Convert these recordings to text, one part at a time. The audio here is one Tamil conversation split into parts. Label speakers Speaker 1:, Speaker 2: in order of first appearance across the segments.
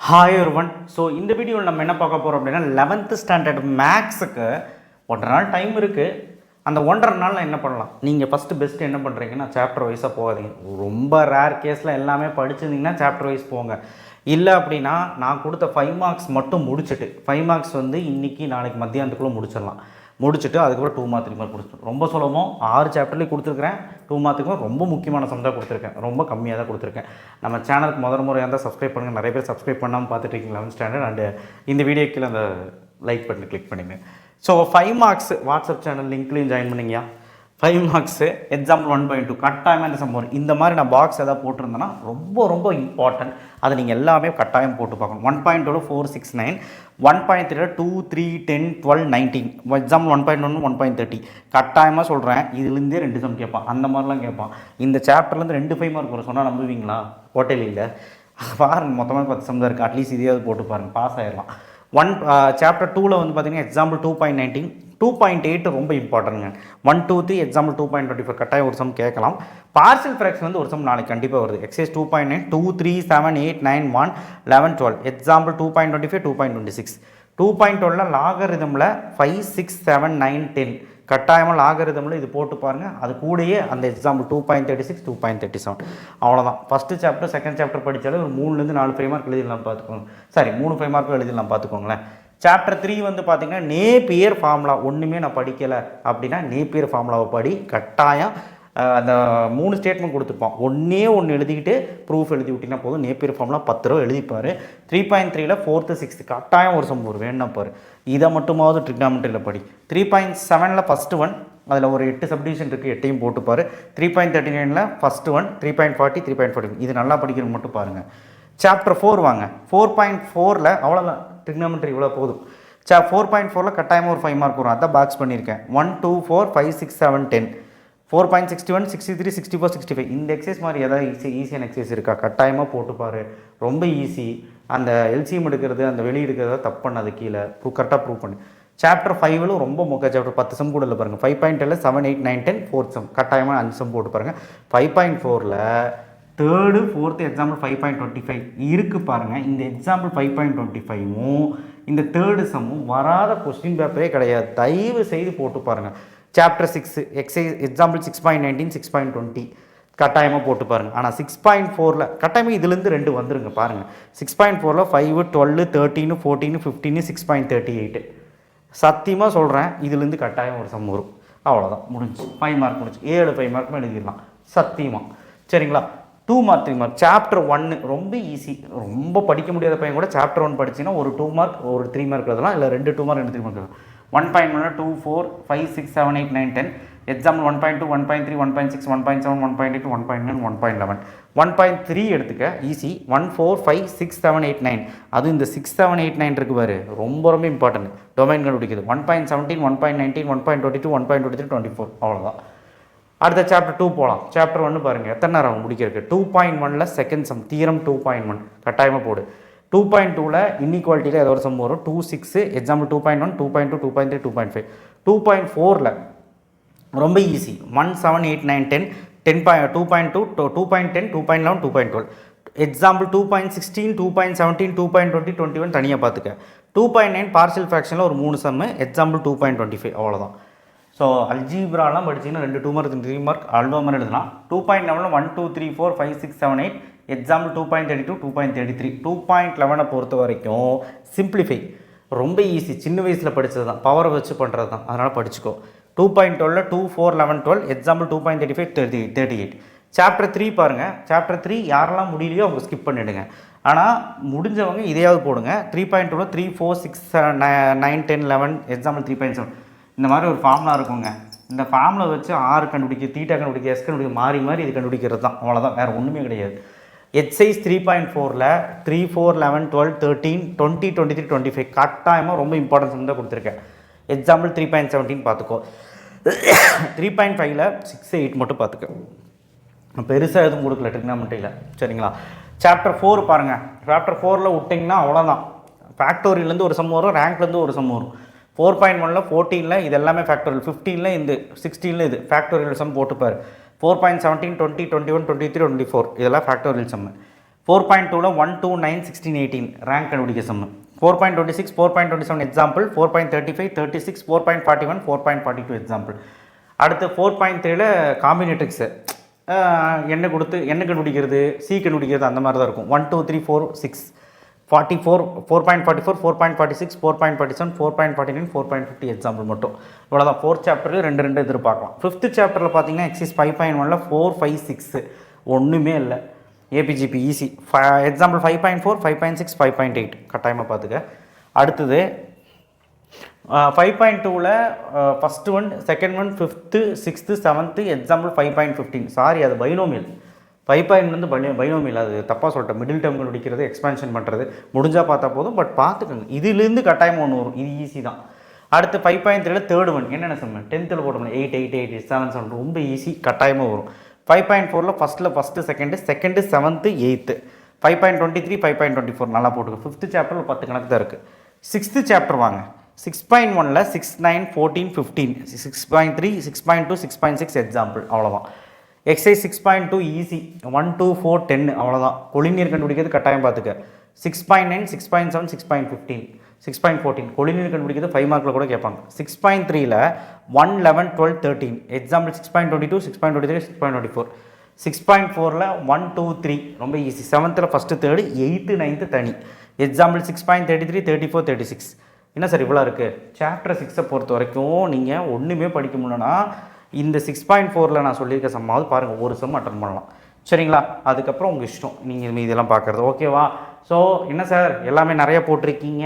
Speaker 1: ஹாய் ஒருவன். ஸோ இந்த வீடியோவில் நம்ம என்ன பார்க்க போகிறோம் அப்படின்னா 11th ஸ்டாண்டர்ட் மேக்ஸுக்கு 1.5 நாள் டைம் இருக்குது. அந்த 1.5 நாளில் என்ன பண்ணலாம்? நீங்கள் ஃபஸ்ட்டு பெஸ்ட்டு என்ன பண்ணுறீங்கன்னா சாப்டர் வைஸாக போகாதீங்க. ரொம்ப ரேர் கேஸில் எல்லாமே படிச்சிருந்தீங்கன்னா சாப்டர் வைஸ் போங்க. இல்லை அப்படின்னா நான் கொடுத்த 5 மார்க்ஸ் மட்டும் முடிச்சுட்டு 5 மார்க்ஸ் வந்து இன்றைக்கி நாளைக்கு மத்தியானத்துக்குள்ளே முடிச்சிடலாம். முடிச்சுட்டு அதுக்கப்புறம் 2 மார்க் 3 மார்க் கொடுத்துருக்கேன். ரொம்ப சுலபம். 6 சாப்டர்லேயும் கொடுத்துருக்கிறேன். 2 மார்க்குக்கும் ரொம்ப முக்கியமான சம் தான் கொடுத்துருக்கேன். ரொம்ப கம்மியாக தான் கொடுத்துருக்கேன். நம்ம சேனலுக்கு முறையாக இருந்தால் சப்ஸ்கிரைப் பண்ணுங்கள். நிறைய பேர் சப்ஸ்கிரைப் பண்ணாமல் பார்த்துட்டு இருக்கீங்க 11th ஸ்டாண்டர்ட். அண்டு இந்த வீடியோ கீழே அந்த லைக் பட்டன் கிளிக் பண்ணிங்க. ஸோ 5 மார்க்ஸ் வாட்ஸ்அப் சேனல் லிங்க்லேயும் ஜாயின் பண்ணிங்கயா. 5 மார்க்ஸு எக்ஸாம்பிள் 1.2 கட்டாயமாக இந்த சம்பவம் இந்த மாதிரி நான் பாக்ஸ் எதாவது போட்டிருந்தேன்னா ரொம்ப இம்பார்ட்டன்ட். அதை நீங்கள் எல்லாமே கட்டாயம் போட்டு பார்க்கணும். 1.2 4 6 9, 1.3 2 3 10 12 19, எக்ஸாம்பிள் 1.1 1.30 கட்டாயமாக சொல்கிறேன். இதுலேருந்தே 2 சம் கேட்பான். அந்த மாதிரிலாம் கேட்பான். இந்த சாப்டர்லேருந்து 2 5 மார்க் வர சொன்னால் நம்புவீங்களா? ஹோட்டலில் பாருங்கள், மொத்தமாக 10 சம் தான் இருக்குது. அட்லீஸ்ட் இதையாவது போட்டு பாருங்கள், பாஸ் ஆகிடலாம். சாப்டர் 2ல் வந்து பார்த்தீங்கன்னா எக்ஸாம்பிள் 2.19 2.8 ரொம்ப இம்பார்ட்டன்ட்ங்க. 1 2 3 எக்ஸாம்பிள் 2.24 கட்டாயம் ஒரு சம் கேட்கலாம். பார்ஷியல் ஃப்ராக்ஷன் வந்து ஒரு சம் நாளைக்கு கண்டிப்பாக வருது. எக்ஸைஸ் 2.9 2 3 7 8 9 1 11 12 எக்ஸாம்பிள் 2.25 2.26 2.12 லாகரிதமில் 5 6 7 9 10 கட்டாயமாக லாகரிதமில் இது போட்டு பாருங்கள். அது கூடயே அந்த எக்ஸாம்பிள் 2.36 2.37 அவ்வளோதான். ஃபஸ்ட்டு சாப்டர் செகண்ட் சாப்டர் படித்தாலே ஒரு 3லேருந்து 4 5 மார்க் எழுதிடலாம் பார்த்துக்கோங்க. சாரி 3 5 மார்க் எழுதிடலாம் பார்த்துக்கோங்களேன். சாப்டர் 3 வந்து பார்த்திங்கன்னா நேப்பியர் ஃபார்முலா. ஒன்றுமே நான் படிக்கலை அப்படின்னா நேப்பியர் ஃபார்முலாவை படி. கட்டாயம் அந்த 3 ஸ்டேட்மெண்ட் கொடுத்துருப்பான். ஒன்று எழுதிக்கிட்டு ப்ரூஃப் எழுதி விட்டிங்கன்னா போதும். நேப்பியர் ஃபார்முலா 10 ரூபா எழுதிப்பார். 3.3ல் 4th 6th கட்டாயம் ஒரு சம் ஒரு வேணும் பாரு. இதை மட்டுமாவது ட்ரிக்னாமெட்ரியில் படி. 3.7ல் ஃபஸ்ட்டு ஒன், அதில் ஒரு 8 சப்டிவிஷன் இருக்குது, 8ஐயும் போட்டுப்பார். 3.39ல் ஃபஸ்ட்டு ஒன், 3.40 3.40 இது நல்லா படிக்கிறது மட்டும் பாருங்கள். சாப்டர் 4 வாங்க. 4.4ல் அவ்வளோதான், ட்ரிக்னாமெட்ரி இவ்வளோ போதும். 4.4ல் கட்டாயமாக ஒரு 5 மார்க் வரும். அதான் பாக்ஸ் பண்ணியிருக்கேன். 1 2 4 5 6 7 10 4.61 63 64 65 இந்த எக்ஸசைஸ் மாதிரி ஏதாவது ஈஸியான எக்ஸசைஸ் இருக்கா? கட்டாயமாக போட்டுப்பார். ரொம்ப ஈஸி. அந்த எல்சிஎம் எடுக்கிறது, அந்த வெளியே எடுக்கிறத தப்பு பண்ணாது. கீழே கரெக்டாக ப்ரூவ் பண்ணு. சாப்டர் 5ல் ரொம்ப மொக்க சாப்டர் 10 சம் கூட இல்லை பாருங்கள். 5.10ல் 7 8 9 10 4th சம் கட்டாயமாக 5 சம் போட்டு பாருங்கள். 5.4ல் 3rd 4th எக்ஸாம்பிள் 5.25 இருக்குது பாருங்கள். இந்த எக்ஸாம்பிள் 5.25ம் இந்த 3rd சம்மும் வராத கொஸ்டின் பேப்பரே கிடையாது. தயவு செய்து போட்டு பாருங்கள். சாப்டர் 6 எக்ஸைஸ் எக்ஸாம்பிள் 6.19 6.20 கட்டாயமாக போட்டு பாருங்கள். ஆனால் 6.4ல் கட்டாயமாக இதுலேருந்து 2 வந்துருங்க பாருங்கள். 6.4ல் 5 12 13 14 15 6.38 சத்தியமாக சொல்கிறேன். இதுலேருந்து கட்டாயம் ஒரு சம் வரும். அவ்வளோதான், முடிஞ்சு. 5 மார்க் முடிஞ்சு. 7 5 மார்க்குமே எழுதிடலாம் சத்தியமாக. சரிங்களா? 2 மார்க் 3 மார்க். சாப்டர் 1 ரொம்ப ஈஸி. ரொம்ப படிக்க முடியாத பையன் கூட சாப்டர் 1 படிச்சிங்கன்னா ஒரு 2 மார்க் ஒரு 3 மார்க் எழுதலாம். இல்லை 2 2 மார்க் 2 3 மார்க் எழுதலாம். 1.1 2 4 5 6 7 8 9 10 எக்ஸாம்பிள் 1.2 1.3 1.6 1.7 1.8 1.9 1.11 1.3 எடுத்துக்க ஈஸி. 1 4 5 6 7 8 9 அது இந்த 6 7 8 9 இருக்கு பாரு, ரொம்ப இம்பார்ட்டன்ட். டொமைன் கண்டுபிடிக்குது. 1.17 1.19 1.22 1.23 24 அவ்வளோதான். அடுத்த சாப்டர் 2 போகலாம். சாப்டர் 1 பாருங்கள் எத்தனை நேரம் முடிக்கிறதுக்கு. 2.1ல் செகண்ட் சம் தியரம் 2.1 கட்டாயமாக போடு. 2.2ல் இன்இக்வாலிட்டியில் ஏதோ ஒரு சம் வரும். 2 6 எக்ஸாம்பிள் 2.1 2.2 2.3 2.5 2.4ல் ரொம்ப ஈஸி. 1 7 8 9 10 2.2 2.10 2.11 2.12 எக்ஸாம்பிள் 2.16 2.17 2.20 21 தனியாக பார்த்துக்க. 2.9 பார்ஷியல் ஃப்ராக்ஷனில் ஒரு 3 சம்மு எக்ஸாம்பிள் 2.25 அவ்வளோதான். ஸோ அல்ஜீப்ராலாம் படிச்சிங்கன்னா 2 2 மார்க் 3 மார்க் அல்வாமர் எழுதலாம். 2.11 1 2 3 4 5 6 7 8 எக்ஸாம்பிள் 2.32 2.33 2.11 பொறுத்த வரைக்கும் சிம்பிளிஃபை ரொம்ப ஈஸி. சின்ன வயசில் படித்தது தான், பவரை வச்சு பண்ணுறது தான், அதனால் படிச்சுக்கோ. 2.12 2 4 11 12 எக்ஸாம்பிள் 2.35 38 சாப்டர் 3 பாருங்கள். சாப்டர் 3 யாரெல்லாம் முடியலையோ அவங்க ஸ்கிப் பண்ணிவிடுங்க. ஆனால் முடிஞ்சவங்க இதையாவது போடுங்க. 3.2ல் 3 4 6 9 10 11 எக்ஸாம்பிள் 3.7 இந்த மாதிரி ஒரு ஃபார்முலா இருக்குங்க. இந்த ஃபார்முலா வச்சு ஆர் கண்டுபிடிக்க, தீட்டா கண்டுபிடிக்க, எஸ் கண்டுபிடிக்க, மாறி இது கண்டுபிடிக்கிறது தான். அவ்வளோதான், வேறு ஒன்றுமே கிடையாது. எக்ஸைஸ் 3.4ல் 3 4 11 12 13 20 23 25 கட்டாயமாக ரொம்ப இம்பார்ட்டன்ஸ் தான் கொடுத்துருக்கேன். எக்ஸாம்பிள் 3.17 பார்த்துக்கோ. 3.5ல் 6 8 மட்டும் பார்த்துக்கோ. பெருசாக எதுவும் கொடுக்கல ட்ரிக்னாமெட்ரியில். சரிங்களா? சாப்டர் 4 பாருங்கள். சாப்டர் 4ல் விட்டிங்கன்னா அவ்வளோதான். ஃபேக்டோரியல்லேருந்து ஒரு சம் வரும், ரேங்க்லேருந்து ஒரு சம் வரும். 4.1ல் 14ல் இது எல்லாமே ஃபேக்டோரியல். 15ல் இந்த 16ல் இது ஃபேக்டோரியல் சம் போட்டுப்பார். 4.17 20 21 23 24 இதெல்லாம் ஃபேக்டோரியல் சம்மு. 4.2ல 1 2 9 16 18 ரேங்க் கண்டுபிடிக்க சம். 4.26 4.27 எக்ஸாம்பிள். 4.35 36 4.41 4.42 எக்ஸாம்பிள். அடுத்து 4.3ல காம்பினேட்ரிக்ஸு என்ன கொடுத்து என்ன கண்டுபிடிக்கிறது, சி கண்டுபிடிக்கிறது, அந்த மாதிரி தான் இருக்கும். 1 2 3 4 6 44 4.44 4.46 4.47 4.49 4.50 எக்ஸாம்பிள் மட்டும். இவ்வளோதான். 4th சாப்டருக்கு 2 எதிர்பார்க்கலாம். 5th சாப்டரில் பார்த்தீங்கன்னா எக்ஸைஸ் 5.1ல் 4 5 6 ஒன்றுமே இல்லை. ABGP easy. எக்ஸாம்பிள் 5.4 5.6 5.8 கட்டாயமாக பார்த்துக்க. அடுத்தது 5.2ல் first one, second one, 5th 6th 7th example 5.15. Sorry, அது பைனோமியல். 5.1 பைனோமியல், அது தப்பாக சொல்லிட்டேன். மிடில் டேர்ம் கண்டுபிடிக்கிறது, எக்ஸ்பேன்ஷன் பண்ணுறது முடிஞ்சால் பார்த்தா போதும். பட் பார்த்துக்கோங்க, இதுலேருந்து கட்டாயம் ஒன்று வரும். இது ஈஸி தான். அடுத்து 5.3ல தேர்ட் ஒன் என்னென்ன சொன்னேன், 10th போட்டோம் 8 8 8 7 7 ரொம்ப ஈஸி, கட்டாயமாக வரும். 5.4ல் ஃபஸ்ட்டு செகண்டு 7th 8th 5.23 5.24 நல்லா போட்டுக்கோ. 5th சாப்டரில் 10 கணக்கு தான் இருக்குது. 6th சாப்டர் வாங்க. 6.1ல் 6 9 14 15 6.3 6.2 6.6 எக்ஸாம்பிள். அவ்வளோதான். Exercise 6.2 easy. 1 2 4 10 அவ்வளோதான். கொலினியர் கண்டுபிடிக்கிறது கட்டாயம் பார்த்துக்க. 6.9 6.7 6.15 6.14 கொலினியர் கண்டுபிடிக்கிறது 5 மார்க்கில் கூட கேட்பாங்க. 6.3ல் 1 11 12 13 எக்ஸாம்பிள். 6.22 6.23 6.24 6.4ல் 1 2 3 ரொம்ப easy. 7th first 3rd 8th 9th தனி எக்ஸாம்பிள். 6.33 34 36 என்ன சார் இவ்வளோ இருக்குது. சாப்டர் 6 பொறுத்த வரைக்கும் நீங்கள் ஒன்றுமே படிக்க முடியலன்னா இந்த 6.4ல் நான் சொல்லியிருக்க சம்மாவது பாருங்கள், ஒரு சம் அட்டன் பண்ணலாம். சரிங்களா? அதுக்கப்புறம் உங்கள் இஷ்டம், நீங்கள் இதெல்லாம் பார்க்குறது. ஓகேவா? ஸோ என்ன சார் எல்லாமே நிறைய போட்டிருக்கீங்க,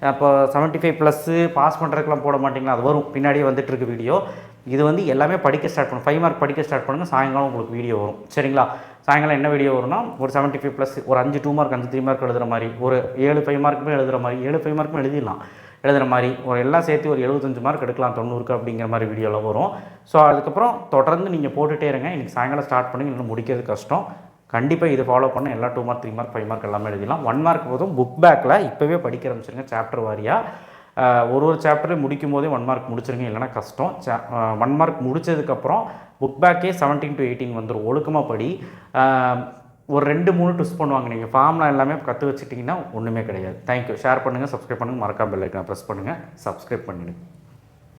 Speaker 1: அப்போ 75+ பாஸ் பண்ணுறதுக்கெலாம் போட மாட்டிங்களா? அது வரும், பின்னாடியே வந்துட்டுருக்கு வீடியோ. இது எல்லாமே படிக்க ஸ்டார்ட் பண்ணும். 5 மார்க் படிக்க ஸ்டார்ட் பண்ணுங்கள். சாயங்காலம் உங்களுக்கு வீடியோ வரும். சரிங்களா? சாயங்காலம் என்ன வீடியோ வரும்னா, ஒரு 75+, ஒரு 5 2 மார்க் 5 3 மார்க் எழுதுகிற மாதிரி, ஒரு 7 5 மார்க்குமே எழுதுகிற மாதிரி, 7 5 மார்க்குமே எழுதிடலாம் எழுதுகிற மாதிரி, ஒரு எல்லாம் சேர்த்து ஒரு 75 மார்க் எடுக்கலாம் 90க்கு அப்படிங்கிற மாதிரி வீடியோவில் வரும். ஸோ அதுக்கப்புறம் தொடர்ந்து நீங்கள் போட்டுகிட்டே இருங்க. இன்றைக்கி சாயங்காலம் ஸ்டார்ட் பண்ணி இன்னும் முடிக்கிறது கஷ்டம். கண்டிப்பாக இதை ஃபாலோ பண்ண எல்லா 2 மார்க் 3 மார்க் 5 மார்க் எல்லாமே எழுதிடலாம். 1 மார்க் போதும். புக் பேக்கில் இப்போவே படிக்க ஆரம்பிச்சிருங்க. சாப்டர் வாரியாக ஒரு சாப்டரையும் முடிக்கும் போதே 1 மார்க் முடிச்சிருங்க, இல்லைனா கஷ்டம். 1 மார்க் முடித்ததுக்கப்புறம் புக் பேக்கே 17 to 18 வந்துடும். ஒழுக்கமாக படி. ஒரு 2 3 ட்விஸ்ட் பண்ணுவாங்க. நீங்கள் ஃபார்ம்லாம் எல்லாமே கற்று வச்சுட்டிங்கன்னா ஒன்றுமே கிடையாது. தேங்க்யூ. ஷேர் பண்ணுங்கள், சப்ஸ்கிரைப் பண்ணுங்கள், மறக்காம பெல் ஐக்கானை ப்ரெஸ் பண்ணுங்கள், சப்ஸ்கிரைப் பண்ணிவிடுங்க.